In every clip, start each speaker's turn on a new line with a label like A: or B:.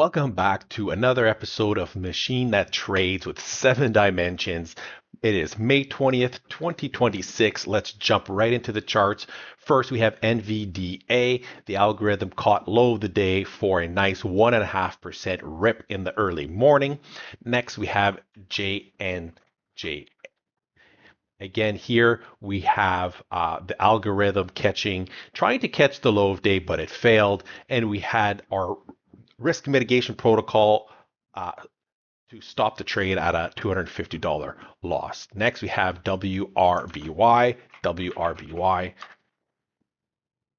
A: Welcome back to another episode of Machine That Trades with 7 dimensions. It is May 20th, 2026. Let's jump right into the charts. First, we have NVDA. The algorithm caught low of the day for a nice 1.5% rip in the early morning. Next, we have JNJ. Again, here we have the algorithm trying to catch the low of day, but it failed. And we had our risk mitigation protocol to stop the trade at a $250 loss. Next, we have WRBY.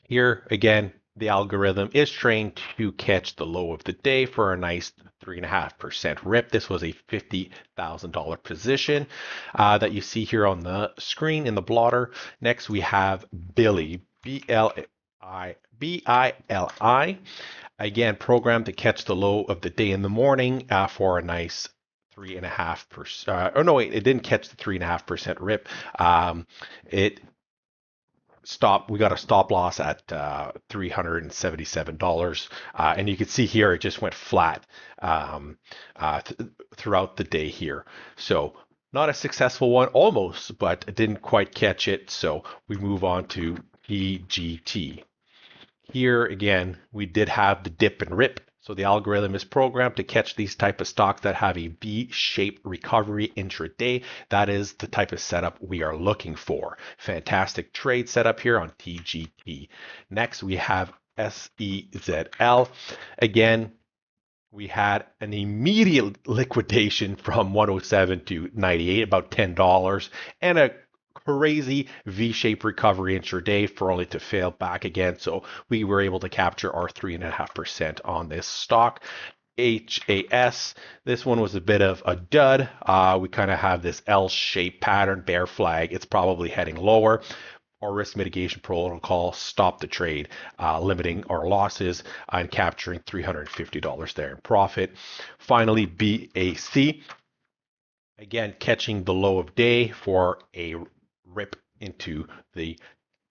A: Here, again, the algorithm is trained to catch the low of the day for a nice 3.5% rip. This was a $50,000 position that you see here on the screen in the blotter. Next, we have Billy, BILI. Again, programmed to catch the low of the day in the morning for a nice 3.5%. Oh no, wait, it didn't catch the 3.5% rip. It stopped. We got a stop loss at $377, and you can see here it just went flat throughout the day here. So not a successful one, almost, but didn't quite catch it. So we move on to EGT. Here again, we did have the dip and rip. So the algorithm is programmed to catch these type of stocks that have a V-shaped recovery intraday. That is the type of setup we are looking for. Fantastic trade setup here on TGT. Next, we have SEZL. Again, we had an immediate liquidation from 107 to 98, about $10, and a crazy V-shaped recovery intraday for only to fail back again. So we were able to capture our 3.5% on this stock. HAS, this one was a bit of a dud. We kind of have this L-shaped pattern, bear flag. It's probably heading lower. Our risk mitigation protocol stopped the trade, limiting our losses and capturing $350 there in profit. Finally, BAC, again, catching the low of day for a rip into the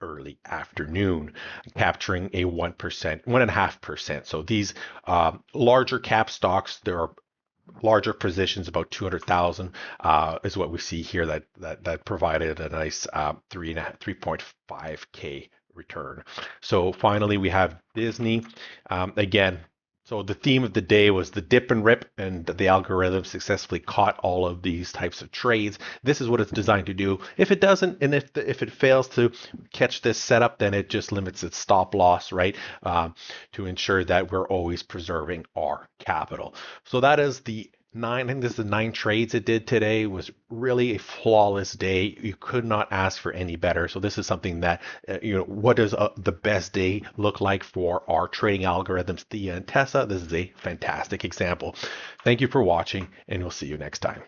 A: early afternoon, capturing a 1.5%. So these larger cap stocks, there are larger positions, about 200,000 is what we see here that provided a nice 3.5K return. So finally, we have Disney. Again, so the theme of the day was the dip and rip, and the algorithm successfully caught all of these types of trades. This is what it's designed to do. If it doesn't, and if it fails to catch this setup, then it just limits its stop loss, right? To ensure that we're always preserving our capital. So that is the I think this is the 9 trades it did today. It was really a flawless day. You could not ask for any better. So this is something that, what does the best day look like for our trading algorithms, Thea and Tessa? This is a fantastic example. Thank you for watching, and we'll see you next time.